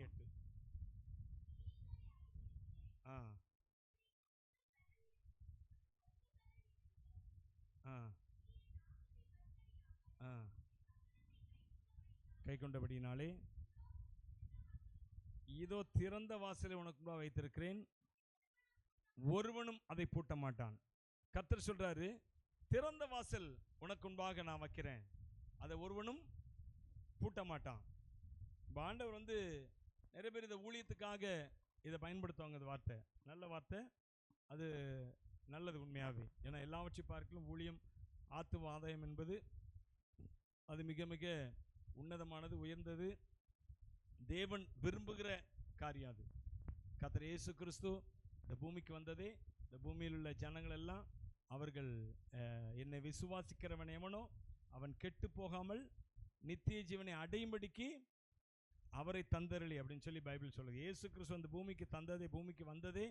8. ஆ ஆ ஆ கை கொண்டபடினாலே இதோ திறந்த வாசலை உனக்கு முன்பாக வைத்திருக்கிறேன், ஒருவனும் அதை பூட்ட மாட்டான். கர்த்தர் சொல்றாரு, திறந்த வாசல் உனக்கு முன்பாக நான் வைக்கிறேன், அதை ஒருவனும் பூட்ட மாட்டான். இப்போ ஆண்டவர் நிறைய பேர் இதை ஊழியத்துக்காக இதை பயன்படுத்துவாங்க. இந்த வார்த்தை நல்ல வார்த்தை, அது நல்லது உண்மையாகவே. ஏன்னா எல்லாவற்றையும் பார்க்கலும் ஊழியம், ஆத்தும ஆதாயம் என்பது அது மிக மிக உன்னதமானது, உயர்ந்தது, தேவன் விரும்புகிற காரியம். அது கர்த்தர் இயேசு கிறிஸ்து இந்த பூமிக்கு வந்ததே, இந்த பூமியில் உள்ள ஜனங்கள் எல்லாம் அவர்கள் என்னை விசுவாசிக்கிறவன் எவனோ அவன் கெட்டு போகாமல் நித்திய ஜீவனை அடையும்படிக்கு அவரை தந்தரளி அப்படின்னு சொல்லி பைபிள் சொல்லுது. இயேசு கிறிஸ்து அந்த பூமிக்கு தந்ததே, பூமிக்கு வந்ததே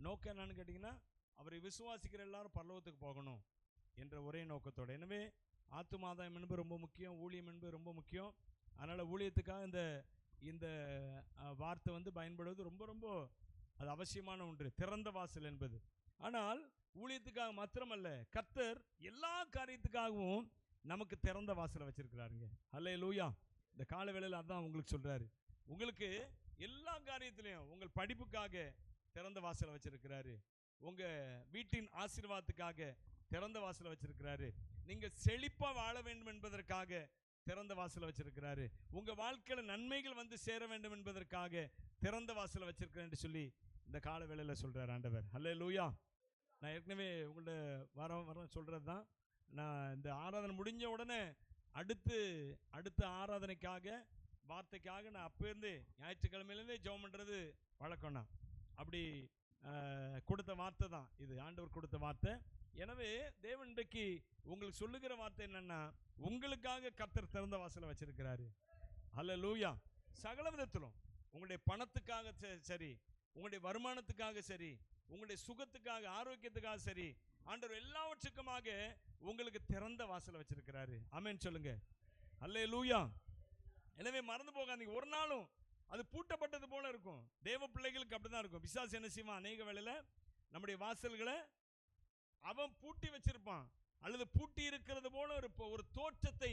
நோக்கம் என்னன்னு கேட்டிங்கன்னா, அவரை விசுவாசிக்கிற எல்லாரும் பரலோகத்துக்கு போகணும் என்ற ஒரே நோக்கத்தோடு. எனவே ஆத்துமாதாயம் என்பது ரொம்ப முக்கியம், ஊழியம் என்பது ரொம்ப முக்கியம். அதனால் ஊழியத்துக்காக இந்த வார்த்தை பயன்படுவது ரொம்ப ரொம்ப அது அவசியமான ஒன்று, திறந்த வாசல் என்பது. ஆனால் ஊழியத்துக்காக மாத்திரமல்ல, கர்த்தர் எல்லா காரியத்துக்காகவும் நமக்கு திறந்த வாசலை வச்சிருக்கிறாருங்க. அல்லேலூயா. இந்த கால வேளையில் அதான் உங்களுக்கு சொல்றாரு, உங்களுக்கு எல்லா காரியத்திலையும் உங்கள் படிப்புக்காக திறந்த வாசலை வச்சிருக்கிறாரு, உங்க வீட்டின் ஆசீர்வாதத்துக்காக திறந்த வாசலை வச்சிருக்கிறாரு, நீங்க செழிப்பா வாழ வேண்டும் என்பதற்காக திறந்த வாசலை வச்சிருக்கிறாரு, உங்க வாழ்க்கையில நன்மைகள் சேர வேண்டும் என்பதற்காக திறந்த வாசலை வச்சிருக்கிறேன் என்று சொல்லி இந்த கால வேளையில் சொல்றாரு ஆண்டவர். அல்லேலூயா. நான் ஏற்கனவே உங்கள்ட்ட வர சொல்றது தான், நான் இந்த ஆராதனை முடிஞ்ச உடனே அடுத்த ஆராதனைக்காக வார்த்தைக்காக நான் அப்போருந்து ஞாயிற்றுக்கிழமையிலேருந்தே ஜெபம் பண்ணுறது வழக்கம்னா, அப்படி கொடுத்த வார்த்தை தான் இது, ஆண்டவர் கொடுத்த வார்த்தை. எனவே தேவன் இன்றைக்கு உங்களுக்கு சொல்லுகிற வார்த்தை என்னன்னா, உங்களுக்காக கர்த்தர் திறந்த வாசலை வச்சிருக்கிறாரு. அல்லேலூயா. சகல விதத்திலும் உங்களுடைய பணத்துக்காக சரி, உங்களுடைய வருமானத்துக்காக சரி, உங்களுடைய சுகத்துக்காக, ஆரோக்கியத்துக்காக சரி, ஆண்டவர் எல்லாவற்றுக்குமாக உங்களுக்கு திறந்த வாசலை வச்சிருக்கிறாரு. ஆமென் சொல்லுங்க. அல்லேலூயா. எனவே மறந்து போகாதீங்க, ஒரு நாளும் அது பூட்டப்பட்டது போல இருக்கும். தேவ பிள்ளைகளுக்கு அப்படிதான் இருக்கும். பிசாசு என்ன செய்வான், அநேக வேளையில நம்முடைய வாசல்களை அவன் பூட்டி வச்சிருப்பான், அல்லது பூட்டி இருக்கிறது போல ஒரு தோற்றத்தை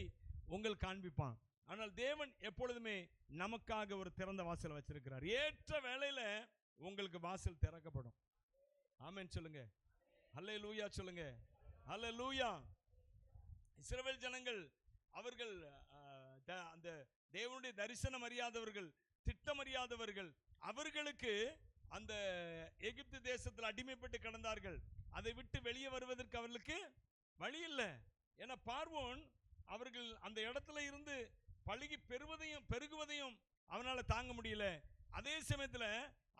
உங்கள் காண்பிப்பான். ஆனால் தேவன் எப்பொழுதுமே நமக்காக ஒரு திறந்த வாசல் வச்சிருக்கிறார். ஏற்ற வேளையில உங்களுக்கு வாசல் திறக்கப்படும். ஆமென் சொல்லுங்க. அல்லேலூயா சொல்லுங்க. அல்லேலூயா. இஸ்ரவேல் ஜனங்கள் அவர்கள் அந்த தேவனுடைய தரிசனம் அறியாதவர்கள், திட்டம் அறியாதவர்கள், அவர்களுக்கு அந்த எகிப்து தேசத்தில் அடிமைப்பட்டு கிடந்தார்கள். அதை விட்டு வெளியே வருவதற்கு அவர்களுக்கு வழி இல்லை. ஏன்னா பார்வோன் அவர்கள் அந்த இடத்துல இருந்து பழுகி பெருகுவதையும் அவனால தாங்க முடியல. அதே சமயத்தில்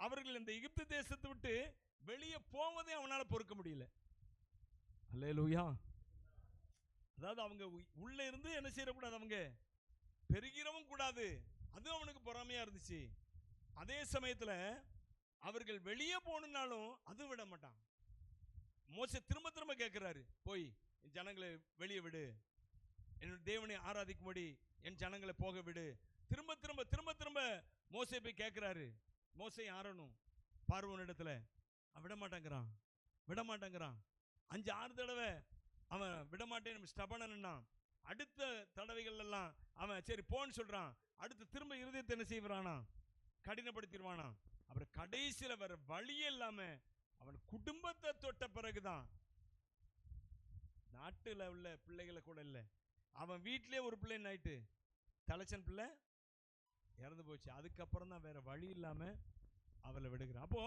அவர்கள் இந்த எகிப்து தேசத்தை விட்டு வெளியே போவதையும் அவனால பொறுக்க முடியல. அல்லேலூயா. அதாவது அவங்க உள்ள இருந்து என்ன செய்யக்கூடாது, அவங்க பெருகிறவும் கூடாது, அதுவும் அவனுக்கு பொறாமையா இருந்துச்சு. அதே சமயத்தில் அவர்கள் வெளியே போனாலும் அதுவும் விட மாட்டான். மோசே திரும்ப திரும்ப கேட்கிறாரு, போய் என் ஜனங்களை வெளியே விடு, என்னுடைய தேவனை ஆராதிக்கும்படி என் ஜனங்களை போக விடு. திரும்ப திரும்ப திரும்ப திரும்ப மோசே போய் கேட்கிறாரு. மோசே ஆரணும் பார்வோன் இடத்துல விட மாட்டேங்கிறான். 5-6 தடவை அவன் விட மாட்டேன் ஸ்டபனன்னா, அடுத்த தடவைகள் எல்லாம் அவன் சரி போன்னு சொல்றான். அடுத்து திரும்ப இருதயத்தை என்ன செய்வானா, கடினப்படுத்திடுவானா. அப்புறம் கடைசியில் வர வழியே இல்லாம அவன் குடும்பத்தை தொட்ட பிறகுதான், நாட்டுல உள்ள பிள்ளைகளை கூட இல்லை, அவன் வீட்டிலே ஒரு பிள்ளை ஆயிட்டு தலைச்சன் பிள்ளை இறந்து போச்சு. அதுக்கப்புறம் தான் வேற வழி இல்லாம அவளை விடுகிறான். அப்போ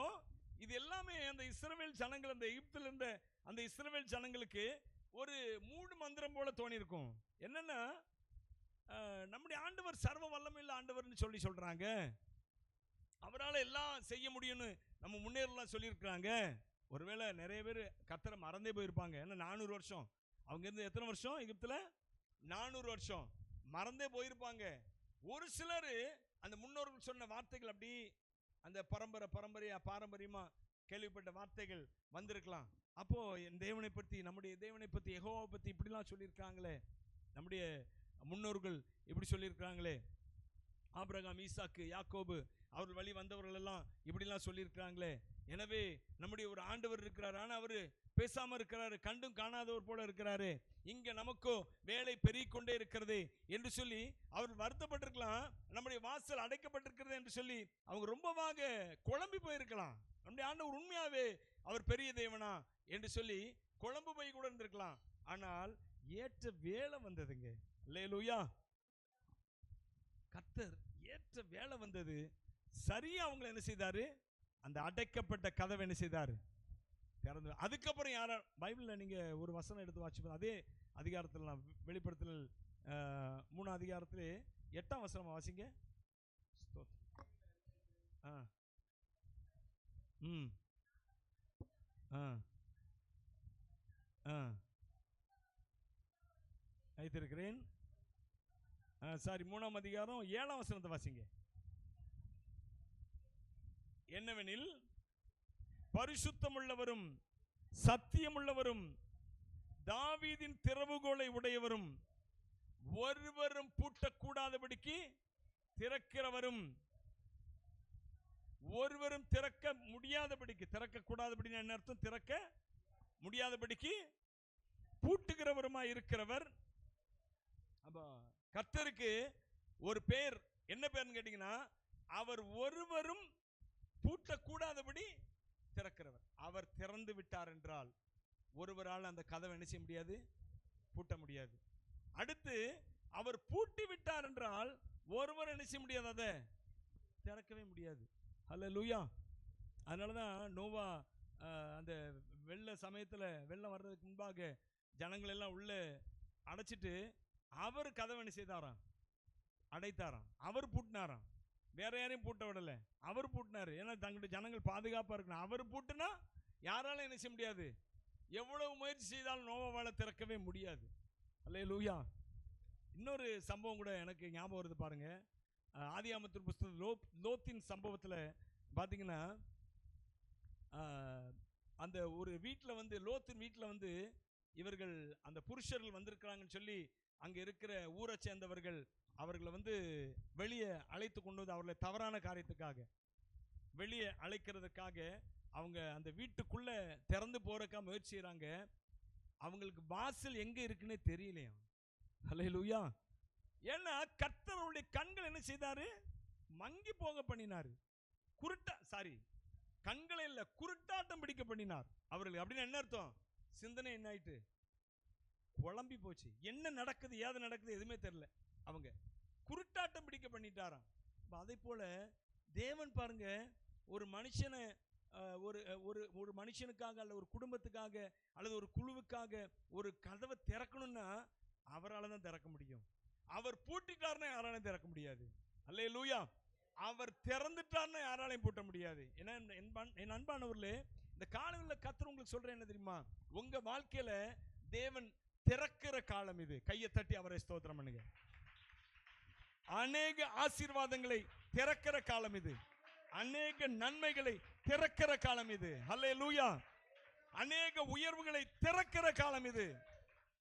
இது எல்லாமே அந்த இஸ்ரவேல் ஜனங்கள், அந்த எகிப்தில் இருந்த அந்த இஸ்ரவேல் ஜனங்களுக்கு ஒரு மூடு மந்திரம் போல தோணி இருக்கும். என்னன்னா, நம்முடைய ஆண்டவர் சர்வ வல்லமையுள்ள ஆண்டவர்னு சொல்றாங்க, அவரால் எல்லாம் செய்ய முடியும்னு நம்ம முன்னேறலாம் சொல்லியிருக்கிறாங்க. ஒருவேளை நிறைய பேர் கர்த்தரை மறந்தே போயிருப்பாங்க. ஏன்னா 400 வருஷம் அவங்க இருந்து, எத்தனை வருஷம் எகிப்துல, 400 வருஷம் மறந்தே போயிருப்பாங்க. ஒரு சிலர் அந்த முன்னோர்கள் சொன்ன வார்த்தைகள் அப்படி அந்த பாரம்பரியமா கேள்விப்பட்ட வார்த்தைகள் வந்திருக்கலாம். அப்போ என் தேவனை பற்றி, நம்முடைய தேவனை பற்றி, யெகோவாவை பற்றி இப்படிலாம் சொல்லியிருக்காங்களே, நம்முடைய முன்னோர்கள் இப்படி சொல்லியிருக்காங்களே ஆபிரகாம், ஈசாக்கு, யாக்கோபு அவர்கள் வழி வந்தவர்கள் எல்லாம் இப்படிலாம் சொல்லியிருக்கிறாங்களே. எனவே நம்முடைய ஒரு ஆண்டவர் இருக்கிறார், ஆனால் அவரு பேசாம இருக்கிறாரு, கண்டும் காணாதவர் போல இருக்கிறாரு, இங்க நமக்கோ வேலை பெருகிக்கொண்டே இருக்கிறது என்று சொல்லி அவர் வருத்தப்பட்டிருக்கலாம். நம்முடைய வாசல் அடைக்கப்பட்டிருக்கிறது என்று சொல்லி அவங்க ரொம்பவாக குழம்பி போயிருக்கலாம். நம்முடைய ஆண்டவர் உண்மையாவே அவர் பெரிய தேவனா என்று சொல்லி குழம்பு போய் கூட இருந்திருக்கலாம். ஆனால் ஏற்ற வேலை வந்ததுங்க. அல்லேலூயா. கர்த்தர் ஏற்ற வேலை வந்தது. சரியா அவங்களை என்ன செய்தாரு? அந்த அடைக்கப்பட்ட கதவை என்ன செய்தாரு? திறந்து. அதுக்கப்புறம் யார பைபிள்ல நீங்க ஒரு வசனம் எடுத்து வாசிப்போம். அதே அதிகாரத்தில் நான் வெளிப்படுத்தல் 3 அதிகாரத்திலே 8ஆம் வசனம் வாசிங்க. வைத்திருக்கிறேன். சாரி, 3ஆம் அதிகாரம் 7ஆம் வசனத்தை வாசிங்க. என்னவெனில் பரிசுத்தமுள்ளவரும் சத்தியமுள்ளவரும் தாவீதின் திறவுகோலை உடையவரும் ஒருவரும் பூட்டக்கூடாதபடிக்கு திறக்கிறவரும் ஒருவரும் திறக்க முடியாதபடிக்கு, திறக்க கூடாதபடி என்ன அர்த்தம்? திறக்க முடியாதபடிக்கு பூட்டுகிறவருமாய் இருக்கிறவர். அப்ப கர்த்தருக்கு ஒரு பேர், என்ன பேர்னு கேட்டீங்கன்னா, அவர் ஒருவரும் பூட்டக்கூடாதபடி திறக்கிறவர். அவர் திறந்து விட்டார் என்றால் ஒருவரால் அந்த கதவை என்ன செய்ய முடியாது? பூட்ட முடியாது. அடுத்து அவர் பூட்டி விட்டார் என்றால் ஒருவர் என்ன செய்ய முடியாது? அதை திறக்கவே முடியாது. அல்லேலூயா. அதனாலதான் நோவா அந்த வெள்ள சமயத்தில், வெள்ளம் வர்றதுக்கு முன்பாக ஜனங்கள் எல்லாம் உள்ள அடைச்சிட்டு அவர் கதவை என்ன செய்தாராம்? அடைத்தாராம். அவர் பூட்டினாராம். வேற யாரையும் பூட்ட விடல, அவர் பூட்டினாரு. ஏன்னா தங்களுடைய ஜனங்கள் பாதுகாப்பா இருக்கணும். அவர் பூட்டினா யாராலும் என்ன செய்ய முடியாது? எவ்வளவு முயற்சி செய்தாலும் நோவாவால திறக்கவே முடியாது. அல்லேலூயா. இன்னொரு சம்பவம் கூட எனக்கு ஞாபகம் வருது பாருங்க. ஆதியாகமத்தின் புத்தகம் லோத்தின் சம்பவத்தில் பார்த்தீங்கன்னா, அந்த ஒரு வீட்டில் வந்து, லோத்தின் வீட்டில் வந்து இவர்கள் அந்த புருஷர்கள் வந்திருக்கிறாங்கன்னு சொல்லி அங்கே இருக்கிற ஊரை சேர்ந்தவர்கள் அவர்களை வந்து வெளியே அழைத்து கொண்டு வந்து அவர்களை தவறான காரியத்துக்காக வெளியே அழைக்கிறதுக்காக அவங்க அந்த வீட்டுக்குள்ள திறந்து போறதுக்காக முயற்சி செய்கிறாங்க. அவங்களுக்கு வாசல் எங்க இருக்குன்னே தெரியலையா. அல்லேலூயா. ஏன்னா கர்த்தருடைய கண்கள் என்ன செய்தாரு? மங்கி போக பண்ணினாரு. கண்களை இல்ல, குருட்டாட்டம் பிடிக்க பண்ணினார் அவர்கள். அப்படின்னு என்ன அர்த்தம்? சிந்தனை என்ன ஆயிட்டு? குழம்பி போச்சு. என்ன நடக்குது, ஏது நடக்குது எதுவுமே தெரியல. அவங்க குருட்டாட்டம் பிடிக்க பண்ணிட்டாராம். அதே போல தேவன் பாருங்க, ஒரு மனுஷனை ஒரு மனுஷனுக்காக அல்ல ஒரு குடும்பத்துக்காக அல்லது ஒரு குழுவுக்காக ஒரு கதவை திறக்கணும்னா அவரால் தான் திறக்க முடியும். அவர் பூட்டிட்டார்னா யாராலையும் திறக்க முடியாது. அல்லேலூயா. அவர் திறந்துட்டார்னா யாராலையும் பூட்ட முடியாது. ஏன்னா என் அன்பானவர்களே, இந்த காலங்களில் கர்த்தர் உங்களுக்கு சொல்றேன் என்ன தெரியுமா? உங்க வாழ்க்கையில தேவன் திறக்கிற காலம் இது. கையை தட்டி அவரை ஸ்தோத்திரம் பண்ணுங்க. அநேக ஆசீர்வாதங்களை திறக்கிற காலம் இது. அநேக நன்மைகளை திறக்கிற காலம் இது. அல்லேலூயா. அநேக உயர்வுகளை திறக்கிற காலம் இது.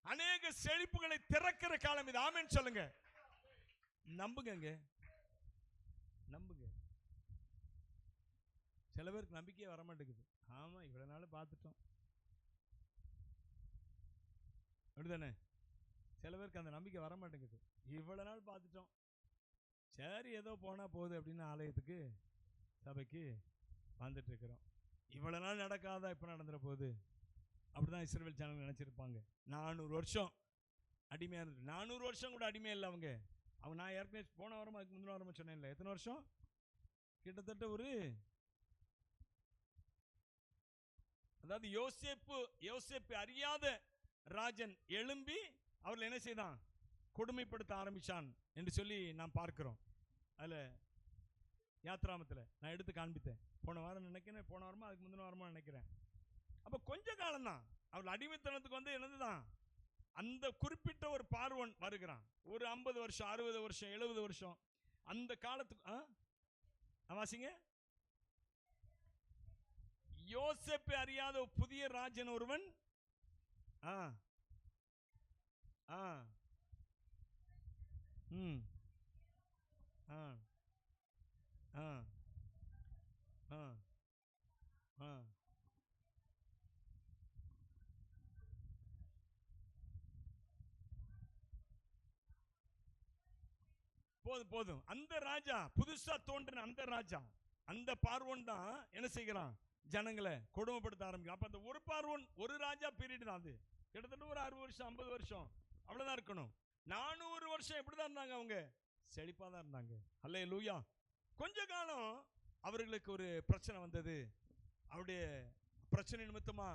அநேக செழிப்புகளை திறக்கிற காலம் இது. ஆமென் சொல்லுங்க. நம்புங்க, நம்புங்க. சில பேருக்கு நம்பிக்கையே வர மாட்டேங்குது. ஆமா, இவ்வளவு நாள் பார்த்துட்டோம் அப்படிதானே? சில பேருக்கு அந்த நம்பிக்கை வர மாட்டேங்குது. இவ்வளவு நாள் பார்த்துட்டோம், சரி ஏதோ போனா போகுது அப்படின்னு ஆலயத்துக்கு சபைக்கு வந்துட்டு இருக்கிறோம். இவ்வளவு நாள் நடக்காதா, இப்ப நடந்துட போகுது. அப்படிதான் இஸ்ரவேல் ஜனங்கள் நினைச்சிருப்பாங்க. 400 வருஷம் அடிமையா இருந்து, 400 வருஷம் கூட அடிமையா இல்லை அவங்க. நான் ஏற்கனவே போன வாரமா அதுக்கு முந்தின வாரமா சொன்னேன், எத்தனை வருஷம்? கிட்டத்தட்ட ஒரு, அதாவது யோசேப்பு அறியாத ராஜன் எழும்பி அவர்கள் என்ன செய்தான்? கொடுமைப்படுத்த ஆரம்பிச்சான் என்று சொல்லி நாம் பார்க்கிறோம். அதுல யாத்ராமத்தில் நான் எடுத்து காண்பித்தேன். போன வாரம் நினைக்கிறேன், போன வாரமா அதுக்கு முந்தின வாரமா நினைக்கிறேன். அப்ப கொஞ்ச காலம் தான் அவர்கள் அடிமைத்தனத்துக்கு வந்து என்னதுதான், அந்த குறிப்பிட்ட ஒரு பார்வன் வருகிறான். ஒரு 50 வருஷம் 60 வருஷம் 70 வருஷம் அந்த காலத்துக்கு வாசிங்க. யோசேப்பை அறியாத புதிய ராஜன் ஒருவன் ஆ ஆ ஆ ஆ போதும் போதும். அந்த ராஜா, புதுசா தோன்றின அந்த ராஜா, அந்த பார்வோன் தான் என்ன செய்கிறான், ஜனங்களை கொடுமைப்படுத்த ஆரம்பிக்கிறான். அப்ப அந்த ஒரு பார்வோன், ஒரு ராஜா பீரியட் தான் அது. கிட்டத்தட்ட ஒரு 60 வருஷம் 50 வருஷம் அவ்வளவுதான் இருக்கணும். 400 வருஷம் எப்படிதான் இருந்தாங்க அவங்க, செழிப்பா தான் இருந்தாங்க. அல்லேலூயா. கொஞ்ச காலம் அவர்களுக்கு ஒரு பிரச்சனை வந்தது. அவருடைய பிரச்சனை நிமித்தமா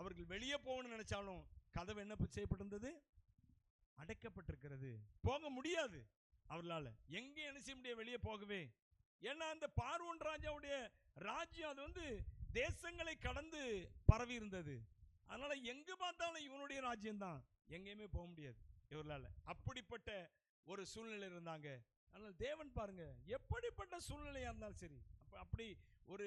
அவர்கள் வெளியே போகணும்னு நினைச்சாலும் கதவு என்ன செய்யப்பட்டிருந்தது, அடைக்கப்பட்டிருக்கிறது. போக முடியாது அவர்களால. எங்க என்ன செய்ய முடியாது, வெளியே போகவே. ஏன்னா அந்த பார்வோன் ராஜாவுடைய ராஜ்யம் அது வந்து தேசங்களை கடந்து பரவி இருந்தது. அதனால எங்க பார்த்தாலும் இவனுடைய ராஜ்யம் தான், எங்கேயுமே போக முடியாது இவர்களால. அப்படிப்பட்ட ஒரு சூழ்நிலை இருந்தாங்க. அதனால தேவன் பாருங்க, எப்படிப்பட்ட சூழ்நிலையா இருந்தாலும் சரி, அப்படி ஒரு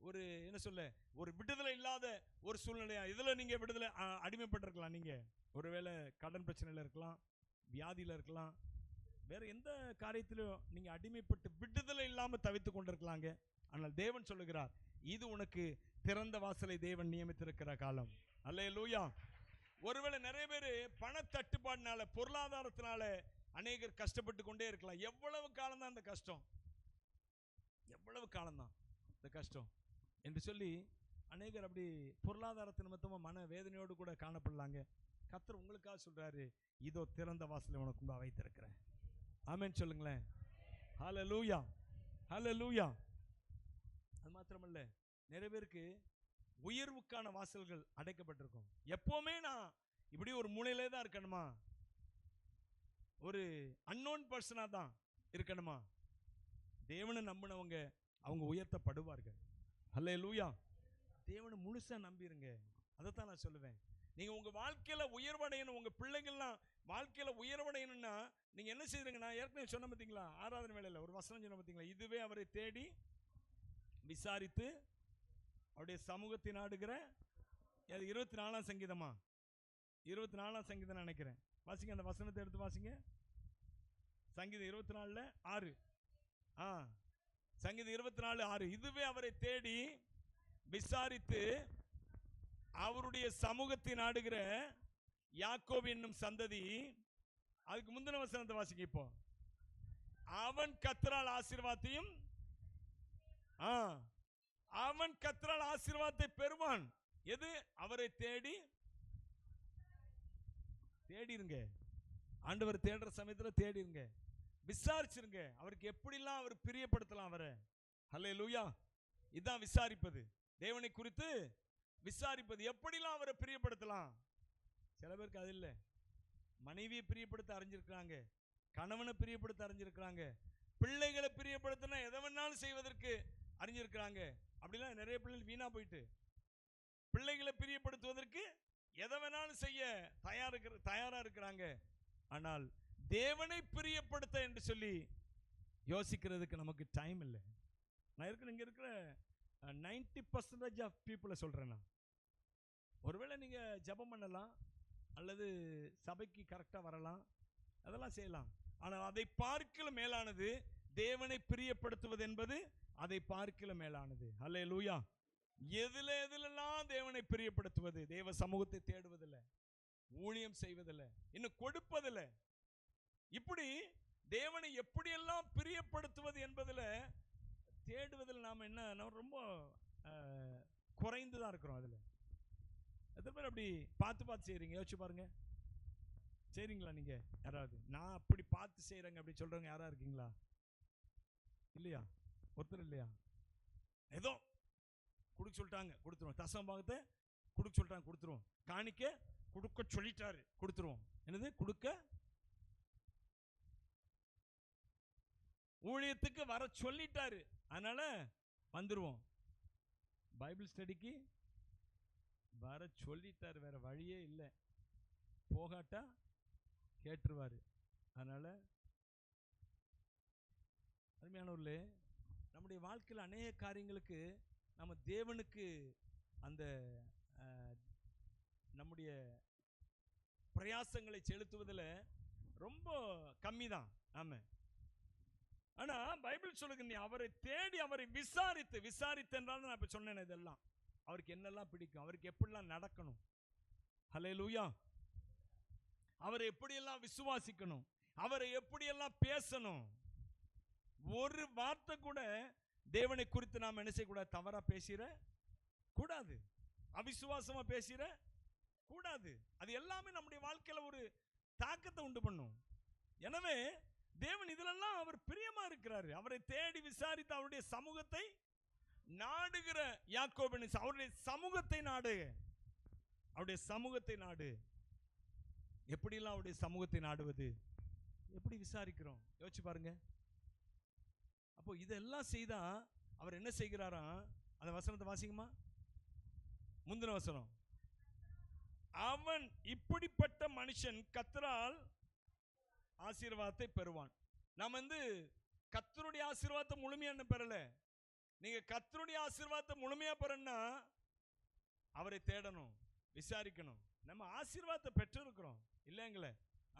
ஒரு என்ன சொல்ல, ஒரு விடுதலை இல்லாத ஒரு சூழ்நிலையா, இதுல நீங்க விடுதலை அடிமைப்பட்டிருக்கலாம். நீங்க ஒருவேளை கடன் பிரச்சனையில இருக்கலாம், வியாதியில இருக்கலாம், வேற எந்த காரியத்திலும் நீங்க அடிமைப்பட்டு விடுதலை இல்லாம தவித்து கொண்டிருக்கலாங்க. ஆனால் தேவன் சொல்லுகிறார், இது உனக்கு திறந்த வாசலை தேவன் நியமித்திருக்கிற காலம். அல்லேலூயா. ஒருவேளை நிறைய பேர் பண தட்டுப்பாடுனால, பொருளாதாரத்தினால அநேகர் கஷ்டப்பட்டு கொண்டே இருக்கலாம். எவ்வளவு காலம் தான் இந்த கஷ்டம், எவ்வளவு காலம்தான் இந்த கஷ்டம் என்று சொல்லி அநேகர் அப்படி பொருளாதாரத்தின் நிமித்தமா மன வேதனையோடு கூட காணப்படலாங்க. கர்த்தர் உங்களுக்காக சொல்றாரு, இதோ திறந்த வாசலை உனக்கு நான் வைத்திருக்கிறேன். ஆமென் சொல்லுங்களேன். ஹல்லேலூயா, ஹல்லேலூயா. அது மாத்திரமல்ல, நிறைய பேருக்கு உயர்வுக்கான வாசல்கள் அடைக்கப்பட்டிருக்கும். எப்பவுமே நான் இப்படி ஒரு மூலையிலே தான் இருக்கணுமா, ஒரு அன்னோன் பர்சனா தான் இருக்கணுமா? தேவனை நம்பினவங்க அவங்க உயர்த்தப்படுவார்கள். ஹல்லேலூயா. தேவனை முழுசா நம்பிருங்க. அதைத்தான் நான் சொல்லுவேன். நீங்க உங்க வாழ்க்கையில உயர்வடையணும், உங்க பிள்ளைகள்லாம் வாழ்க்கையில உயர்வடையணும்னா நீங்க என்ன செய்யுங்க, நான் ஏற்கனவே சொன்ன பார்த்தீங்களா, ஆராதனை வேளையில ஒரு வசனம் சொன்ன பார்த்தீங்களா, இதுவே அவரை தேடி விசாரித்து அவருடைய சமூகத்தை நாடுகிற, 24ஆம் சங்கீதமா, 24ஆம் சங்கீதம் நினைக்கிறேன். வாசிங்க, அந்த வசனத்தை எடுத்து வாசிங்க. சங்கீதம் 24 6. சங்கீதம் 24 6. இதுவே அவரை தேடி விசாரித்து அவருடைய சமூகத்தை நாடுகிற யாக்கோபு என்னும் சந்ததி. அதுக்கு முந்தின வசனத்தை வாசிங்க. இப்போ அவன் கர்த்தரால் ஆசீர்வாதத்தையும், அவன் கர்த்தரால் ஆசீர்வாதத்தை பெறுவான். எது? அவரை தேடி தேடிருங்க. ஆண்டவர் தேடுற சமயத்தில் தேடிருங்க, விசாரிச்சிருங்க. அவருக்கு எப்படிலாம் அவர் பிரியப்படுத்தலாம் அவரை. ஹல்லேலூயா. இதான் விசாரிப்பது, தேவனை குறித்து விசாரிப்பது. எப்படிலாம் அவரை பிரியப்படுத்தலாம். சில பேருக்கு அது இல்லை. மனைவியை பிரியப்படுத்த அறிஞ்சிருக்கிறாங்க, கணவனை பிரியப்படுத்த அறிஞ்சிருக்கிறாங்க, பிள்ளைகளை பிரியப்படுத்தினா எதை வேணாலும் செய்வதற்கு அறிஞ்சிருக்கிறாங்க. அப்படிலாம் நிறைய பிள்ளைகள் வீணா போயிட்டு பிள்ளைகளை பிரியப்படுத்துவதற்கு எதை வேணாலும் செய்ய தயாரா இருக்கிறாங்க. ஆனால் தேவனை பிரியப்படுத்த என்று சொல்லி யோசிக்கிறதுக்கு நமக்கு டைம் இல்லை. நான் இங்க இருக்கிற 90% ஆஃப் பீப்புளை சொல்றேன் நான். ஒருவேளை நீங்க ஜெபம் பண்ணலாம், அல்லது சபைக்கு கரெக்டா வரலாம், அதெல்லாம் செய்யலாம். ஆனால் அதை பார்க்கல மேலானது தேவனை பிரியப்படுத்துவது என்பது, அதை பார்க்கல மேலானது. ஹல்லேலூயா. எதுலெல்லாம் தேவனை பிரியப்படுத்துவது, தேவ சமூகத்தை தேடுவதில்லை, ஊழியம் செய்வதில்லை, இன்னும் கொடுப்பதில்லை. இப்படி தேவனை எப்படியெல்லாம் பிரியப்படுத்துவது என்பதில் தேடுவதில் நாம் என்ன, நம்ம ரொம்ப குறைந்து தான் இருக்கிறோம். அதில் எத்தனை பேர் அப்படி பார்த்து செய்கிறீங்க? யோசிச்சு பாருங்க. செய்றீங்களா நீங்க? யாராவது நான் அப்படி பார்த்து செய்கிறேங்க அப்படி சொல்றவங்க யாரா இருக்கீங்களா? இல்லையா? ஒருத்தர் இல்லையா? ஏதோ கொடுக்க சொல்லிட்டாங்க கொடுத்துருவோம், தசம பாகத்தை கொடுக்க சொல்லிட்டாங்க கொடுத்துருவோம், காணிக்க கொடுக்க சொல்லிட்டாரு கொடுத்துருவோம். என்னது கொடுக்க? ஊழியத்துக்கு வர சொல்லிட்டாரு, அதனால வந்துருவோம். பைபிள் ஸ்டடிக்கு வர சொல்லிட்டாரு, வேற வழியே இல்லை, போகாட்டா கேட்டுருவாரு. அதனால அருமையானவர்களே, நம்முடைய வாழ்க்கையில் அநேக காரியங்களுக்கு நம்ம தேவனுக்கு அந்த நம்முடைய பிரயாசங்களை செலுத்துவதில் ரொம்ப கம்மி தான். ஆமாம், ஆனா பைபிள் சொல்லுங்க, நீ அவரை தேடி அவரை விசாரித்து என்றால் நான் இப்ப சொன்னேன் இதெல்லாம். அவருக்கு என்னெல்லாம் பிடிக்கும், அவருக்கு எப்படிலாம் நடக்கணும், ஹல்லேலூயா, அவரை எப்படியெல்லாம் விசுவாசிக்கணும், அவரை எப்படியெல்லாம் பேசணும். ஒரு வார்த்தை கூட தேவனை குறித்து நாம் என்ன செய்யக்கூடாது, தவறா பேசிட கூடாது, அவிசுவாசமா பேசிட கூடாது. அது எல்லாமே நம்முடைய வாழ்க்கையில ஒரு தாக்கத்தை உண்டு பண்ணும். எனவே தேவன் இதிலெல்லாம் அவர் பிரியமா இருக்கிறாரு. அவரை தேடி விசாரித்து அவருடைய சமூகத்தை நாடுகிற யாக்கோபு, அவருடைய சமூகத்தை நாடு, அவருடைய சமூகத்தை நாடு. எப்படிலாம் அவருடைய சமூகத்தை நாடுவது, எப்படி விசாரிக்கிறோம் யோசிச்சு பாருங்க. அப்போ இதெல்லாம் செய்தா அவர் என்ன செய்கிறாராம், அந்த வசனத்தை வாசிக்குமா, முந்தின வசனம். அவன் இப்படிப்பட்ட மனுஷன் கர்த்தரால் ஆசீர்வாதத்தை பெறுவான். நாம் கர்த்தருடைய ஆசீர்வாதத்தை முழுமையான பெறல. நீங்க கர்த்தருடைய ஆசீர்வாதத்தை முழுமையா பெறணும்னா அவரை தேடணும், விசாரிக்கணும். நம்ம ஆசீர்வாதத்தை பெற்றிருக்கிறோம் இல்லைங்களே,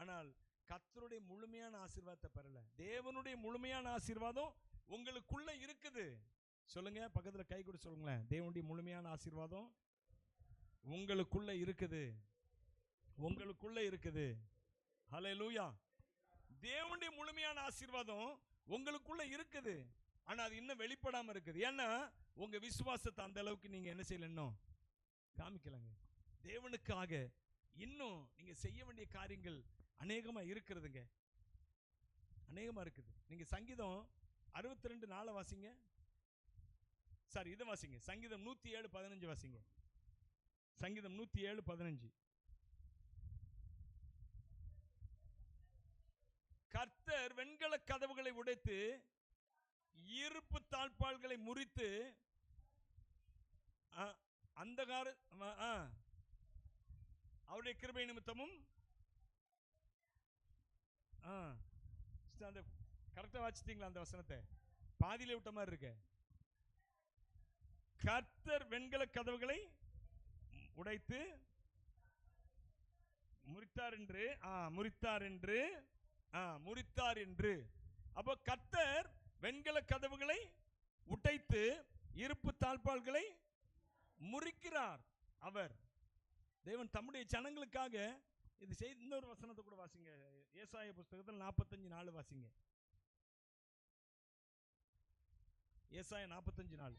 ஆனால் கர்த்தருடைய முழுமையான ஆசீர்வாதத்தை பெறல. தேவனுடைய முழுமையான ஆசீர்வாதம் உங்களுக்குள்ள இருக்குது. சொல்லுங்க, பக்கத்துல கை கொடு சொல்லுங்களேன், தேவனுடைய முழுமையான ஆசீர்வாதம் உங்களுக்குள்ள இருக்குது, உங்களுக்குள்ள இருக்குது. ஹல்லேலூயா. தேவனுடைய முழுமையான ஆசீர்வாதம் உங்களுக்குள்ள இருக்குது. ஆனா அது இன்னும் வெளிப்படாம இருக்குது. ஏன்னா உங்க விசுவாசத்தை அந்த அளவுக்கு நீங்க என்ன செய்யல, இன்னும் காமிக்கலங்க. தேவனுக்காக இன்னும் நீங்க செய்ய வேண்டிய காரியங்கள் அநேகமா இருக்கிறதுங்க, அநேகமா இருக்குது. நீங்க சங்கீதம் 62:4 வாசிங்க. சாரி, இதை வாசிங்க, சங்கீதம் 107:15 வாசிங்க. சங்கீதம் 107:15. கர்த்தர் வெண்கல கதவுகளை உடைத்து இருப்பு தாழ்பாள்களை முறித்து அந்தகார அவருடைய கிருபை நிமித்தமும் கரெக்டா வாசிட்டீங்களா? அந்த வசனத்தை பாதியில விட்ட மாதிரி இருக்கு. கர்த்தர் வெண்கல கதவுகளை உடைத்து முறித்தார் என்று. அப்போ கர்த்தர் வெண்கல கதவுகளை உடைத்து இருப்பு தாழ்பாள்களை முறிக்கிறார். அவர் தேவன் தம்முடைய ஜனங்களுக்காக இது செய்து. இன்னொரு வசனத்தை கூட வாசிங்க, ஏசாயா புஸ்தகத்தில் 45:4 வாசிங்க. ஏசாயா 45:4.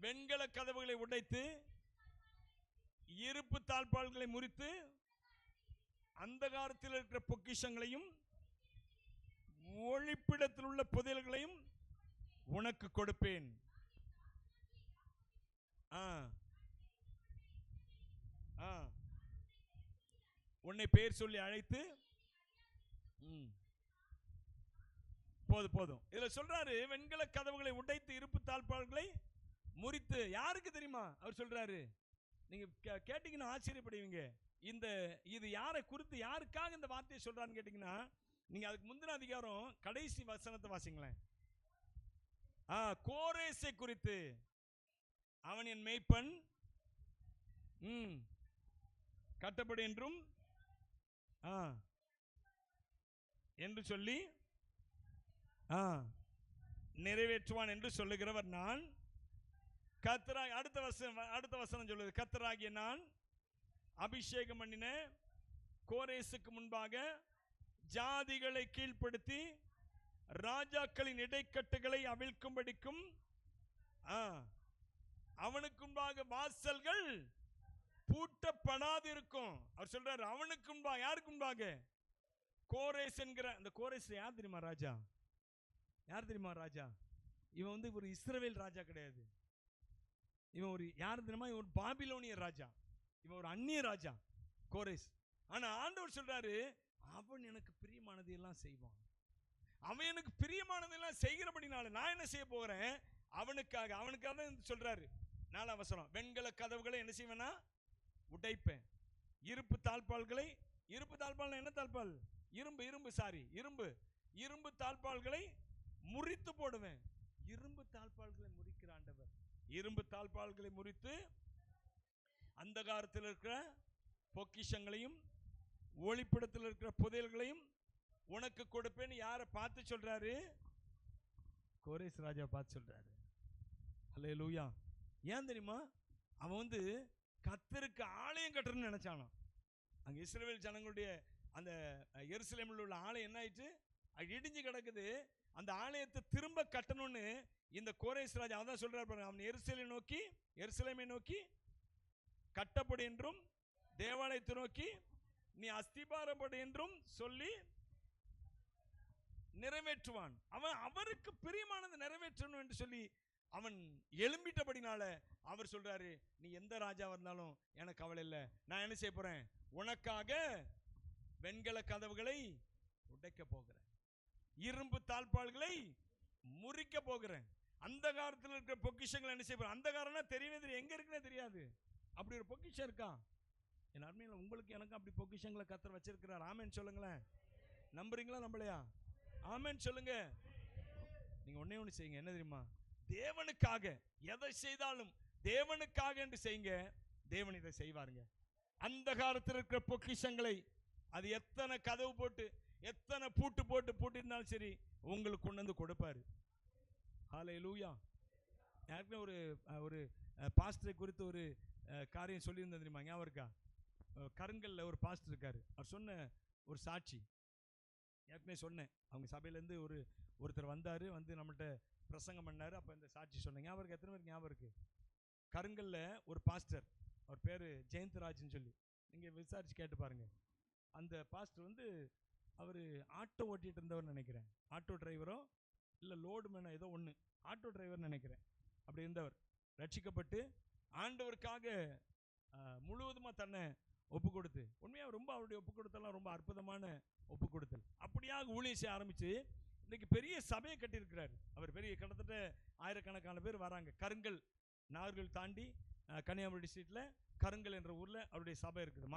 வெண்கல கதவுகளை உடைத்து இருப்பு தாழ்பாள்களை முறித்து அந்தகாரத்தில் இருக்கிற பொக்கிஷங்களையும் ஒளிப்பிடத்தில் உள்ள புதையல்களையும் உனக்கு கொடுப்பேன். உன்னை பேர் சொல்லி அழைத்து போதும். இதுல சொல்றாரு, வெண்கல கதவுகளை உடைத்து இருப்பு தாழ்பாள்களை முறித்து. யாருக்கு தெரியுமா அவர் சொல்றாரு? நீங்க கேட்டீங்கன்னா ஆச்சரியப்படுவீங்க. இது யாரை குறித்து, யாருக்காக இந்த வார்த்தையை சொல்றான்னு கேட்டீங்கன்னா, நீங்க அதுக்கு முந்தின அதிகாரம் கடைசி வசனத்தை வாசிங்களேன். கோரேசை குறித்து, அவன் என் மேய்ப்பன், கட்டப்படு என்றும் என்று சொல்லி நிறைவேற்றுவான் என்று சொல்லுகிறவர் நான். கர்த்தராகிய, அடுத்த வசனம் சொல்லுது, கர்த்தராகிய நான் அபிஷேகம் பண்ணின கோரேசுக்கு முன்பாக ஜாதிகளை கீழ்ப்படுத்தி ராஜாக்களின் இடைக்கட்டுகளை அவிழ்க்கும்படிக்கும் அவனுக்கு முன்பாக வாசல்கள் பூட்டப்படாது இருக்கும். அவர் சொல்றாரு, அவனுக்கு முன்பாக. யாருக்கு முன்பாக? கோரேஸ் என்கிற அந்த கோரேஸ் யார் தெரியுமா? ராஜா. யார் தெரியுமா ராஜா? இவன் ஒரு இஸ்ரவேல் ராஜா கிடையாது. இவன் ஒரு யார் தெரியுமா? இவன் ஒரு பாபிலோனிய ராஜா. இவன் ஒரு அந்நிய ராஜா கோரேஸ். ஆனா ஆண்டவர் சொல்றாரு, அவன் எனக்கு பிரியமானதையெல்லாம் செய்வான். அவன் எனக்கு பிரியமானதெல்லாம் செய்கிறபடினால நான் என்ன செய்ய போகிறேன்? அவனுக்காக சொல்றாரு. 4ஆம் வசனம், வெண்கல கதவுகளை என்ன செய்வேனா? உடைப்பேன். இருப்பு தாழ்பாள்களை, இருப்பு தாழ்பால் என்ன தாழ்பால்? இரும்பு தாழ்பாள்களை முறித்து போடுவேன். இரும்பு தாழ்பாள்களை முறிக்கிற ஆண்டவர். இரும்பு தாழ்பாள்களை முறித்து அந்தகாரத்தில் இருக்கிற பொக்கிஷங்களையும் ஒளிப்பிடத்தில் இருக்கிற புதையல்களையும் உனக்கு கொடுப்பேன்னு யாரை பார்த்து சொல்றாரு? கோரேஸ் ராஜா பார்த்து சொல்றாரு. அல்லேலூயா. ஏன் தெரியுமா? அவன் வந்து கர்த்தருக்கு ஆலயம் கட்டணும்னு நினைச்சானா. அங்க இஸ்ரவேல் ஜனங்களுடைய அந்த எருசலேமில் உள்ள ஆலயம் என்ன ஆயிட்டு, அது இடிஞ்சு கிடக்குது. அந்த ஆலயத்தை திரும்ப கட்டணும்னு இந்த கோரேஸ் ராஜா அதான் சொல்றாரு பாருங்க. அவன் எருசலேமை நோக்கி கட்டப்படு என்றும் தேவாலயத்தை நோக்கி நீ அஸ்திபாரப்படு என்றும் சொல்லி நிறைவேற்றுவான். அவன் அவருக்கு பிரியமானது நிறைவேற்றணும் என்று சொல்லி அவன் எழும்பிட்டபடினால அவர் சொல்றாரு, நீ எந்த ராஜா இருந்தாலும் எனக்கு கவலை இல்லை. நான் என்ன செய்ய போறேன்? உனக்காக வெண்கல கதவுகளை உடைக்க போகிறேன், இரும்பு தாழ்பாள்களை முறிக்க போகிறேன். அந்த காலத்தில் இருக்கிற பொக்கிஷங்களை என்ன செய்ய போறேன்? அந்த காரணம் தெரியவே தெரியும், எங்க இருக்குன்னே தெரியாது. அப்படி ஒரு பொக்கிஷம் இருக்கா? என் அருமையில் உங்களுக்கு எனக்கு அப்படி பொக்கிஷங்களை கர்த்தர் வச்சிருக்கிறார். ஆமென் சொல்லுங்களேன். நம்புறீங்களா நம்பலையா? ஆமென் சொல்லுங்க. நீங்க ஒண்ணே ஒண்ணு செய்யுங்க. என்ன தெரியுமா? தேவனுக்காக எதை செய்தாலும் தேவனுக்காக என்று செய்யுங்க. தேவன் இதை செய்வாருங்க. அந்த காலத்தில் இருக்கிற பொக்கிஷங்களை அது எத்தனை கதவு போட்டு எத்தனை பூட்டு போட்டு பூட்டிருந்தாலும் சரி உங்களுக்கு கொண்டு வந்து கொடுப்பாரு. ஹல்லேலூயா. ஏற்கனவே ஒரு பாஸ்டரை குறித்து ஒரு காரியம் சொல்லியிருந்தேன் தெரியுமா? ஞாபகம் இருக்கா? கருங்கல்ல ஒரு பாஸ்டர் இருக்காரு. அவர் சொன்ன ஒரு சாட்சி ஏற்கனவே சொன்னேன். அவங்க சபையிலேருந்து ஒருத்தர் வந்தார், வந்து நம்மள்கிட்ட பிரசங்கம் பண்ணார். அப்போ இந்த சாட்சி சொன்னேன். ஞாபகம் இருக்கு? எத்தனை பேருக்கு ஞாபகம் இருக்கு? கருங்கல்ல ஒரு பாஸ்டர், அவர் பேர் ஜெயந்த்ராஜ்னு சொல்லி, நீங்கள் விசாரிச்சு கேட்டு பாருங்க. அந்த பாஸ்டர் வந்து அவர் ஆட்டோ ஓட்டிகிட்டு இருந்தவர் நினைக்கிறேன். ஆட்டோ டிரைவரோ இல்லை லோடு மேனோ ஏதோ ஒன்று, ஆட்டோ டிரைவர் நினைக்கிறேன். அப்படி இருந்தவர் ரட்சிக்கப்பட்டு ஆண்டவருக்காக முழுவதுமாக தன்னை ஒப்பு கொடுத்து, உண்மையாக ரொம்ப அவருடைய ஒப்பு கொடுத்தெல்லாம் ரொம்ப அற்புதமான ஒப்பு கொடுத்தல். அப்படியாக ஊழியம் செய்ய ஆரம்பித்து இன்னைக்கு பெரிய சபையை கட்டியிருக்கிறார். அவர் பெரிய கிட்டத்தட்ட ஆயிரக்கணக்கான பேர் வராங்க. கருங்கல் நாகர்கள் தாண்டி கன்னியாகுமரி டிஸ்ட்ரிக்டில் கருங்கல் என்ற ஊரில் அவருடைய சபை இருக்குது.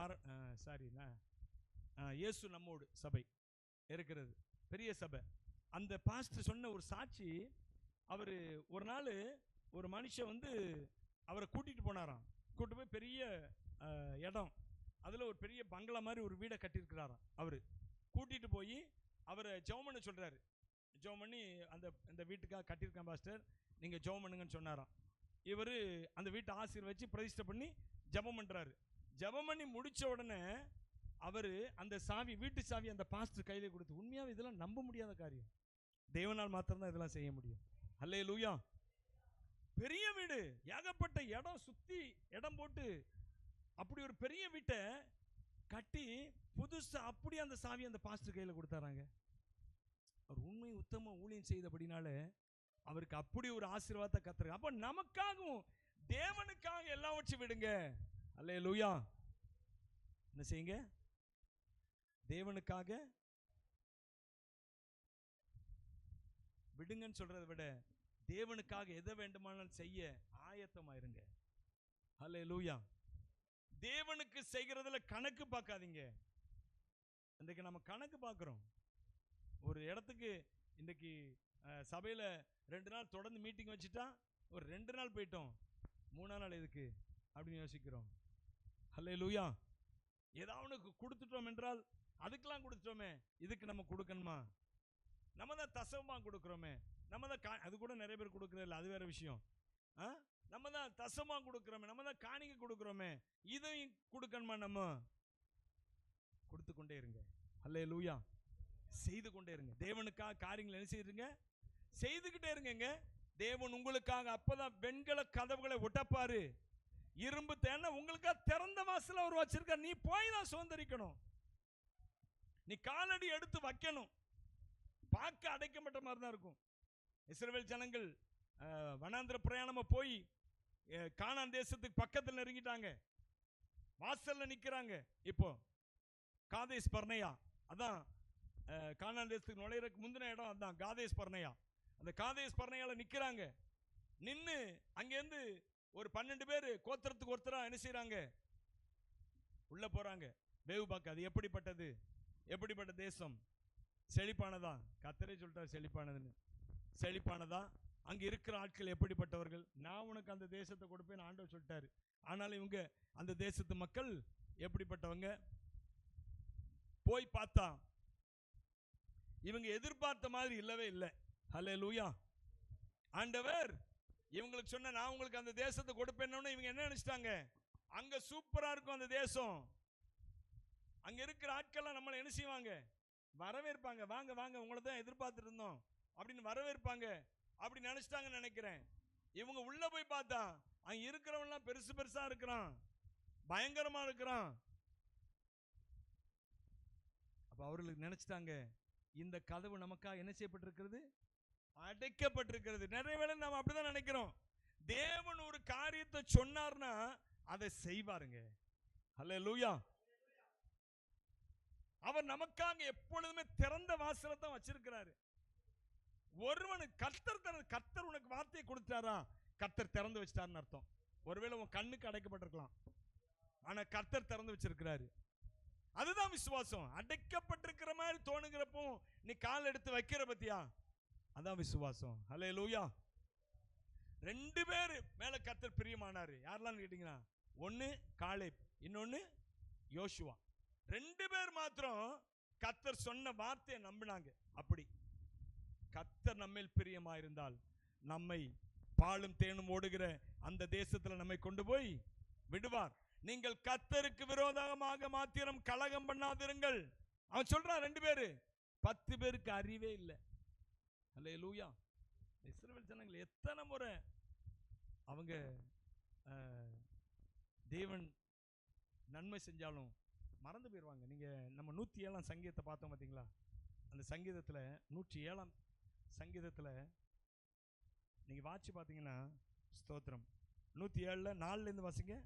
இயேசு நம்மோடு சபை இருக்கிறது, பெரிய சபை. அந்த பாஸ்டர் சொன்ன ஒரு சாட்சி, அவர் ஒரு நாள் ஒரு மனுஷன் வந்து அவரை கூட்டிகிட்டு போனாராம். கூட்டு போய் பெரிய இடம், அதில் ஒரு பெரிய பங்களா மாதிரி ஒரு வீடை கட்டியிருக்கிறாராம். அவர் கூட்டிகிட்டு போய் அவரை ஜெபம் பண்ண சொல்கிறாரு. ஜெபம் பண்ணி அந்த வீட்டுக்காக கட்டியிருக்கேன் பாஸ்டர், நீங்கள் ஜெபம் பண்ணுங்கன்னு சொன்னாராம். இவர் அந்த வீட்டை ஆசீர்வச்சு பிரதிஷ்டை பண்ணி ஜெபம் பண்ணுறாரு. ஜெபம் பண்ணி முடித்த உடனே அவர் அந்த சாவி, வீட்டு சாவி அந்த பாஸ்டர் கையில் கொடுத்து, உண்மையாக இதெல்லாம் நம்ப முடியாத காரியம், தேவனால் மாத்திரம்தான் இதெல்லாம் செய்ய முடியும். அல்லேலூயா. பெரிய வீடு, ஏகப்பட்ட இடம், சுற்றி இடம் போட்டு அப்படி ஒரு பெரிய வீட்டை கட்டி புதுசா அப்படி அந்த சாவி அந்த பாஸ்டர் கையில் கொடுத்தாராங்க. அவர் உண்மை உத்தம ஊழியம் செய்தபடினால அவருக்கு அப்படி ஒரு ஆசீர்வாதத்தை கத்துறாங்க. அப்ப நமக்காகவும் தேவனுக்காக எல்லாம் வச்சு விடுங்க. அல்லேலூயா. என்ன செய்யுங்க? தேவனுக்காக விடுங்கன்னு சொல்றதை விட தேவனுக்காக எதை வேண்டுமானாலும் செய்ய ஆயத்தமாயிருங்க. அல்லேலூயா. தேவனுக்கு செய்கிறதுல கணக்கு பார்க்காதீங்க. இன்றைக்கு நம்ம கணக்கு பார்க்குறோம். ஒரு இடத்துக்கு இன்றைக்கு சபையில் 2 நாள் தொடர்ந்து மீட்டிங் வச்சுட்டா ஒரு 2 நாள் போயிட்டோம், 3ஆம் நாள் எதுக்கு அப்படின்னு யோசிக்கிறோம். அல்லேலூயா. ஏதாவது கொடுத்துட்டோம் என்றால் அதுக்கெல்லாம் கொடுத்துட்டோமே, இதுக்கு நம்ம கொடுக்கணுமா? நம்ம தான் தசமாக கொடுக்குறோமே, நம்ம தான் அது கூட நிறைய பேர் கொடுக்குறதில்ல, அது வேற விஷயம். நம்ம தான் தசமாக கொடுக்குறோமே, நம்ம தான் காணிக்கை கொடுக்குறோமே, இதையும் கொடுக்கணுமா? நம்ம கொடுத்து கொண்டே இருங்க. அல்லேலூயா. செய்து கொண்டே இருங்க. தேவனுக்காக காரியங்கள் என்ன செய்யுங்க? செய்துகிட்டே இருங்க. தேவன் உங்களுக்காக அப்பதான் வெண்கல கதவுகளை ஒட்டப்பாரு, இரும்பு தேன உங்களுக்காக திறந்த வாசல் அவர் வச்சிருக்கார். நீ போய் தான் சுதந்திரிக்கணும், நீ காலடி எடுத்து வைக்கணும். பார்க்க அடைக்கப்பட்ட மாதிரி தான் இருக்கும். இஸ்ரவேல் ஜனங்கள் வனாந்திர பிரயாணமா போய் கானான் தேசத்துக்கு பக்கத்தில் நெருங்கிட்டாங்க, வாசல்ல நிக்கிறாங்க. இப்போ காதேஸ் பர்னேயா, அதான் கானான் தேசத்துக்கு நுழையிறதுக்கு முந்தின இடம், அதான் காதேஸ் பர்னேயா. அந்த காதேஸ் பர்னேயால நிக்கிறாங்க. நின்று அங்கேருந்து ஒரு 12 பேர் கோத்திரத்துக்கு ஒருத்தரா என்ன செய்யறாங்க? உள்ள போறாங்க வேவு பார்க்க. அது எப்படிப்பட்டது? எப்படிப்பட்ட தேசம்? செழிப்பானதா? கர்த்தரே சொல்லிட்டார் செழிப்பானதுன்னு. செழிப்பானதா? அங்க இருக்கிற ஆட்கள் எப்படிப்பட்டவர்கள்? நான் உனக்கு அந்த தேசத்தை கொடுப்பேன் ஆண்டவர் சொல்லிட்டாரு. ஆனாலும் இவங்க அந்த தேசத்து மக்கள் எப்படிப்பட்டவங்க? போய் பார்த்தா இவங்க எதிர்பார்த்த மாதிரி இல்லவே இல்லை. அல்லேலூயா. ஆண்டவர் இவங்களுக்கு சொன்ன நான் உங்களுக்கு அந்த தேசத்தை கொடுப்பேன்னு இவங்க என்ன நினைச்சிட்டாங்க, அங்க சூப்பரா இருக்கும் அந்த தேசம், அங்க இருக்கிற ஆட்கள் நம்மளை என்ன செய்வாங்க, வரவேற்பாங்க, வாங்க வாங்க உங்களை தான் எதிர்பார்த்துட்டு இருந்தோம் அப்படின்னு வரவேற்பாங்க அப்படி நினைச்சிட்டாங்கன்னு நினைக்கிறேன். இவங்க உள்ள போய் பார்த்தா அங்க இருக்கிறவங்க பெருசு பெருசா இருக்கிறான், பயங்கரமா இருக்கிறான். அப்ப அவர்களுக்கு நினைச்சிட்டாங்க இந்த கதவு நமக்காக என்ன செய்யப்பட்டிருக்கிறது, அடைக்கப்பட்டிருக்கிறது. நிறைய வேளை நாம் அப்படிதான் நினைக்கிறோம். தேவன் ஒரு காரியத்தை சொன்னார்னா அதை செய்வாருங்க. ஹல்லேலூயா. அவர் நமக்காக எப்பொழுதுமே திறந்த வாசலை தான் வச்சிருக்கிறாரு. ஒருவனுக்கு கர்த்தர் உனக்கு வார்த்தையை கொடுத்தாரா, கர்த்தர் திறந்து வச்சிட்டாருன்னு அர்த்தம். ஒருவேளை உன் கண்ணுக்கு அடைக்கப்பட்டிருக்கலாம், ஆனா கர்த்தர் திறந்து வச்சிருக்கிறாரு. அதுதான் விசுவாசம். அடைக்கப்பட்டிருக்கிற மாதிரி தோணுகிறப்போ நீ கால் எடுத்து வைக்கிற பத்தியா, அதான் விசுவாசம். ஹல்லேலூயா. 2 பேர் மேல கர்த்தர் பிரியமானாரு. யாரெல்லாம் கேட்டீங்கன்னா, ஒன்னு காலேப், இன்னொன்னு யோசுவா. 2 பேர் மாத்திரம் கர்த்தர் சொன்ன வார்த்தையை நம்பினாங்க. அப்படி கர்த்தர் நம்மேல் பிரியமா இருந்தால் நம்மை பாலும் தேனும் ஓடுகிற அந்த தேசத்துல நம்மை கொண்டு போய் விடுவார். நீங்கள் கர்த்தருக்கு விரோதமாக மாத்திரம் கலகம் பண்ணாதிருங்கள். அவன் சொல்றான் 2 பேரு, 10 பேருக்கு அறிவே இல்லை. ஹல்லேலூயா. இஸ்ரவேல் ஜனங்கள் எத்தனை முறை அவங்க தேவன் நன்மை செஞ்சாலும் மறந்து போயிடுவாங்க. நீங்க நம்ம 107 சங்கீதத்தை பார்த்தோம் பார்த்தீங்களா, அந்த சங்கீதத்துல 107 சங்கீதத்துல நீங்க வாட்சி பார்த்தீங்கன்னா, ஸ்தோத்திரம் 107 4ல இருந்து வாசிங்க.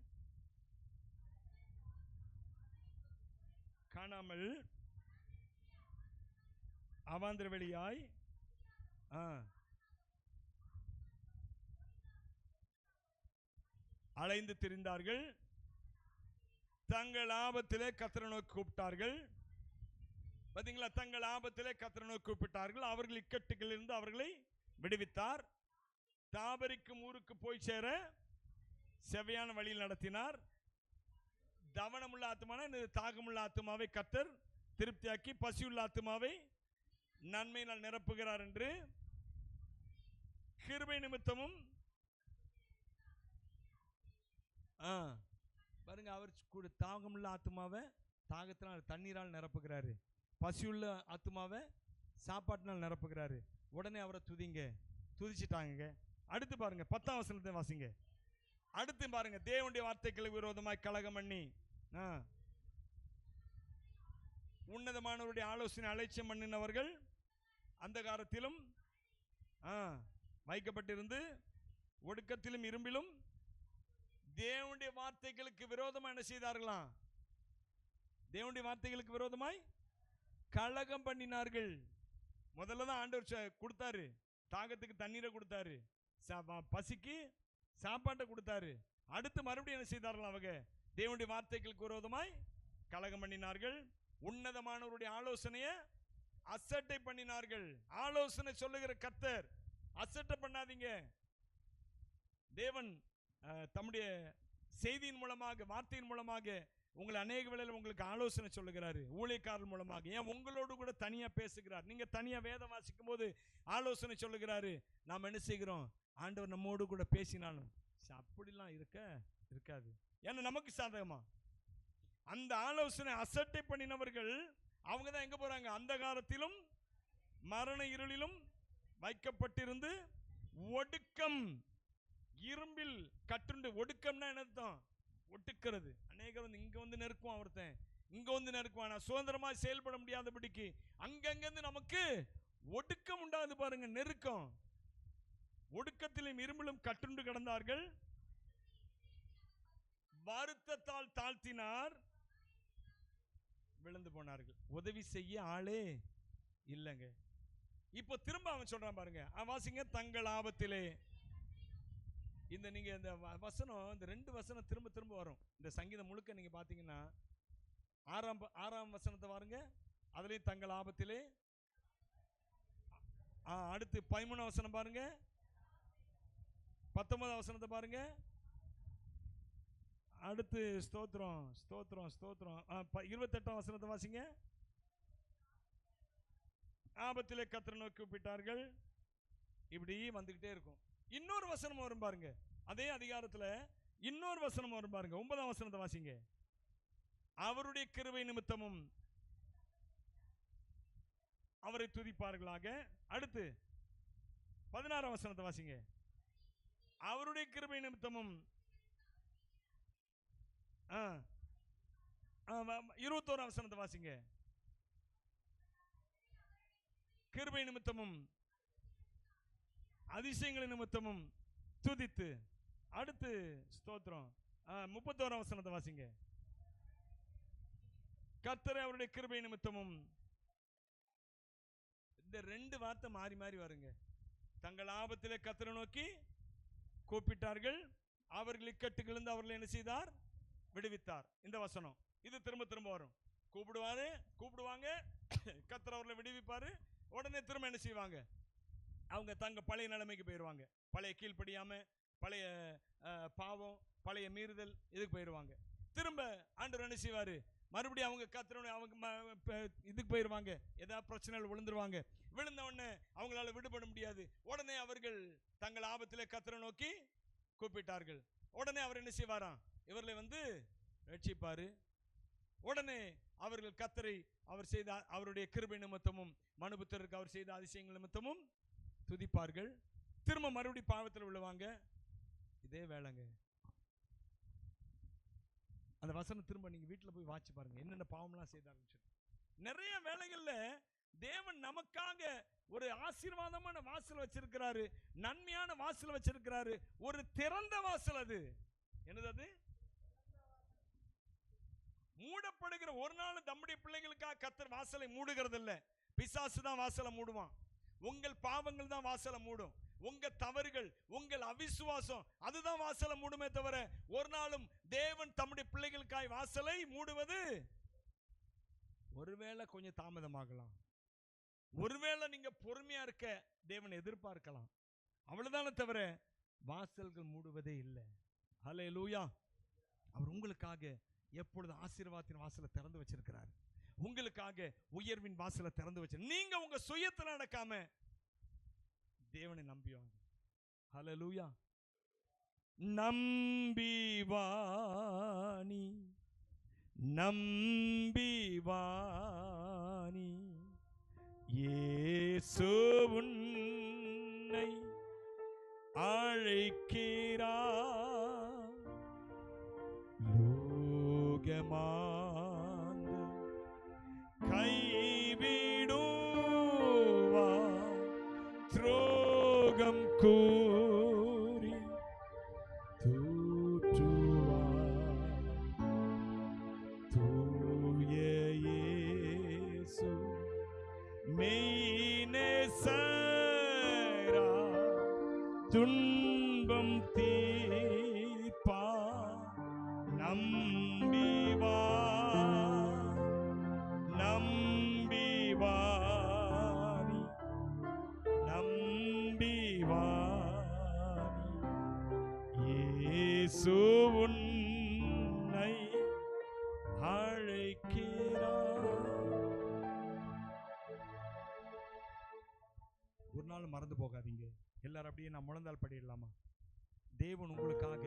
காணாமல் அவாந்திர வெளியாய் அலைந்து திரிந்தார்கள், தங்கள் ஆபத்திலே கர்த்தரை நோக்கி கூப்பிட்டார்கள். பாத்தீங்களா, தங்கள் ஆபத்திலே கர்த்தரை நோக்கி கூப்பிட்டார்கள், அவர்கள் இக்கட்டுகளில் இருந்து அவர்களை விடுவித்தார். தாபரிக்கும் ஊருக்கு போய் சேர செவ்வையான வழியில் நடத்தினார். தவனமுள்ள ஆத்துமான தாகமுள்ள ஆத்துமாவை கர்த்தர் திருப்தியாக்கி பசியுள்ள ஆத்துமாவை நன்மையினால் நிரப்புகிறார் என்று கிருபை நிமித்தமும் பாருங்க, அவர் கூட தாகமுள்ள ஆத்துமாவை தாகத்தினால் தண்ணீரால் நிரப்புகிறாரு, பசியுள்ள ஆத்துமாவை சாப்பாட்டினால் நிரப்புகிறாரு. உடனே அவரை துதிங்க, துதிச்சிட்டாங்க. அடுத்து பாருங்க 10ஆம் வசனத்தை வாசிங்க. அடுத்து பாருங்க, தேவனுடைய வார்த்தைகளுக்கு விரோதமாய் கலகம் பண்ணி உன்னதமானவருடைய ஆலோசனை அலட்சியம் பண்ணினவர்கள் அந்த காலத்திலும் வைக்கப்பட்டிருந்து ஒடுக்கத்திலும் இரும்பிலும் தேவனுடைய வார்த்தைகளுக்கு விரோதமா என்ன செய்தார்களாம், தேவனுடைய வார்த்தைகளுக்கு விரோதமாய் கலகம் பண்ணினார்கள். முதல்ல தான் ஆண்டவர் கொடுத்தாரு, தாகத்துக்கு தண்ணீரை கொடுத்தாரு, பசிக்கு சாப்பாட்டை கொடுத்தாரு. அடுத்து மறுபடியும் என்ன செய்தார்கள், அவங்க தேவனுடைய வார்த்தைகளுக்கு விரோதமாய் கலகம் பண்ணினார்கள். உன்னதமானவருடைய ஆலோசனையை அசட்டை பண்ணினார்கள். ஆலோசனை சொல்லுகிற கர்த்தர் அசட்டை பண்ணாதீங்க. தேவன் தம்முடைய செய்தியின் மூலமாக, வார்த்தையின் மூலமாக உங்களை அநேக வேளையில் உங்களுக்கு ஆலோசனை சொல்லுகிறாரு, ஊழியக்காரர் மூலமாக. ஏன் உங்களோடு கூட தனியா பேசுகிறார். நீங்க தனியா வேதம் வாசிக்கும் போது ஆலோசனை சொல்லுகிறாரு. நாம் என்ன செய்கிறோம், ஆண்டவர் நம்மோடு கூட பேசினாலும் அப்படிலாம் இருக்காது. ஏன்னா நமக்கு சாதகமா அந்த ஆலோசனை அசட்டை பண்ணினவர்கள் அவங்க தான் எங்க போறாங்க, அந்த காலத்திலும் மரண இருளிலும் வைக்கப்பட்டிருந்து ஒடுக்கம் இரும்பில் கட்டுண்டு. ஒடுக்கம்னா என்ன அர்த்தம், ஒட்டுக்கிறது. அநேகர் வந்து இங்க வந்து நெருக்குவான், ஒருத்தன் இங்க வந்து நெருக்குவான், சுதந்திரமா செயல்பட முடியாதபடிக்கு அங்கங்கிருந்து நமக்கு ஒடுக்கம் உண்டாது. பாருங்க, நெருக்கம். ஒடுக்கத்திலும் இரும்பிலும் கட்டுண்டு கிடந்தார்கள். வருத்தத்தால் தாழ்த்தினார், விழுந்து போனார்கள். உதவி செய்ய ஆளே இல்லைங்க. இப்போ திரும்ப அவன் சொல்றான் பாருங்க, வாசிங்க. தங்கள் ஆபத்திலே. இந்த நீங்க இந்த வசனம், இந்த 2 வசனம் திரும்ப திரும்ப வரும். இந்த சங்கீதம் முழுக்க நீங்க பாத்தீங்கன்னா 6ஆம் வசனத்தை பாருங்க, அதுலயும் தங்கள் ஆபத்திலே. அடுத்து 13ஆம் வசனம் பாருங்க, 19ஆம் வசனத்தை பாருங்க. அடுத்து ஸ்தோத்திரம் ஸ்தோத்திரம் ஸ்தோத்திரம் 28ஆம் வசனத்தை வாசிங்க. ஆபத்திலே கர்த்தரை நோக்கி கூப்பிட்டார்கள், இப்படி வந்துகிட்டே இருக்கும். இன்னொரு வசனம் வரும் பாருங்க, அதே அதிகாரத்துல இன்னொரு வசனம் வரும் பாருங்க. 9ஆம் வசனத்தை வாசிங்க. அவருடைய கிருபை நிமித்தமும் அவரை துதிப்பார்களாக. அடுத்து 16ஆம் வசனத்தை வாசிங்க. அவருடைய கிருபை நிமித்தமும் 21ஆம் வசனத்தை வாசிங்க. கிருபை நிமித்தமும் அதிசயங்களின் நிமித்தமும் துதித்து. அடுத்து ஸ்தோத்திரம். 31ஆம் வசனத்தை வாசிங்க. கர்த்தரை அவருடைய கிருபை நிமித்தமும். இந்த ரெண்டு வார்த்தை மாறி மாறி வருங்க. தங்கள் ஆபத்திலே கர்த்தரை நோக்கி கூப்பிட்டார்கள், அவர்கள் இக்கட்டுகளிலிருந்து அவர்களை என்ன செய்தார்? விடுவித்தார். இந்த வசனம் இது திரும்ப திரும்ப வரும். கூப்பிடுவாங்க, கர்த்தர் அவர்களை விடுவிப்பாரு. உடனே திரும்ப என்ன செய்வாங்க? அவங்க தங்க பழைய நிலைமைக்கு போயிடுவாங்க. பழைய கீழ்ப்படியாம, பழைய பாவம், பழைய மீறுதல், இதுக்கு போயிடுவாங்க. திரும்ப ஆண்டவர் என்ன செய்வாரு? மறுபடியும் அவங்க கர்த்தருடைய அவங்க இதுக்கு போயிடுவாங்க. ஏதாவது பிரச்சனைகள் விழுந்துருவாங்க. விழுந்த உடனே அவங்களால விடுபட முடியாது. உடனே அவர்கள் தங்கள் ஆபத்திலே கர்த்தரை நோக்கி கூப்பிட்டார்கள். உடனே அவர் என்ன செய்வாராம்? இவர்களை வந்து ரட்சிப்பாரு. உடனே அவர்கள் கர்த்தரை அவர் செய்த அவருடைய கிருபை நிமித்தமும் மனுபுத்திரருக்கு அவர் செய்த அதிசயங்கள் நிமித்தமும் துதிப்பார்கள். திரும்ப மறுபடியும் பாவத்தில் விழுவாங்க. இதே வேலைங்க. அந்த வசனம் திரும்ப நீங்க வீட்டில் போய் வாட்சி பாருங்க, என்னென்ன பாவம்லாம் செய்தார்கள். நிறைய வேலைகள்ல தேவன் நமக்காக ஒரு ஆசீர்வாதமான வாசல் வச்சிருக்கிறாரு, நன்மையான வாசல் வச்சிருக்கிறாரு. ஒரு திறந்த வாசல். அது என்னது? அது மூடப்படுகிற ஒரு நாள் நம்முடைய பிள்ளைகளுக்காக கர்த்தர் வாசலை மூடுகிறது இல்ல. பிசாசு தான் வாசலை மூடுவான். உங்கள் பாவங்கள் தான் வாசலை மூடும். உங்க தவறுகள், உங்கள் அவிசுவாசம் அதுதான் வாசலை மூடுமே தவிர ஒரு நாளும் தேவன் தம்முடைய பிள்ளைகளுக்காய் வாசலை மூடுவது ஒருவேளை கொஞ்சம் தாமதமாகலாம். ஒருவேளை நீங்க பொறுமையா இருக்க தேவன் எதிர்பார்க்கலாம். அவ்வளவுதானே தவிர வாசல்கள் மூடுவதே இல்லை. ஹல்லேலூயா. அவர் உங்களுக்காக எப்பொழுது ஆசீர்வாதத்தின் வாசலை திறந்து வச்சிருக்கிறார். உங்களுக்காக உயர்வின் வாசலை திறந்து வச்சு நீங்க உங்க சுயத்தில் நடக்காம தேவனை நம்பிவாங்க. ஹல்லேலூயா. நம்பிவானி நம்பிவானி இயேசு உன்னை அழைக்கிறார். லோகமாந்து கைவிடுவா துரோகம் கூறி தூற்றுவா. தூய இயேசு மெய்நேசரா துன்பம் தீர்ப்பா. நம்பிவா நம்பிவானி நம்பிவானி இயேசு உன்னை அழைக்கிறார். ஒரு நாள் மறந்து போகாதீங்க. எல்லாரும் அப்படியே நான் முழந்தால் படிடலாமா? தேவன் உங்களுக்காக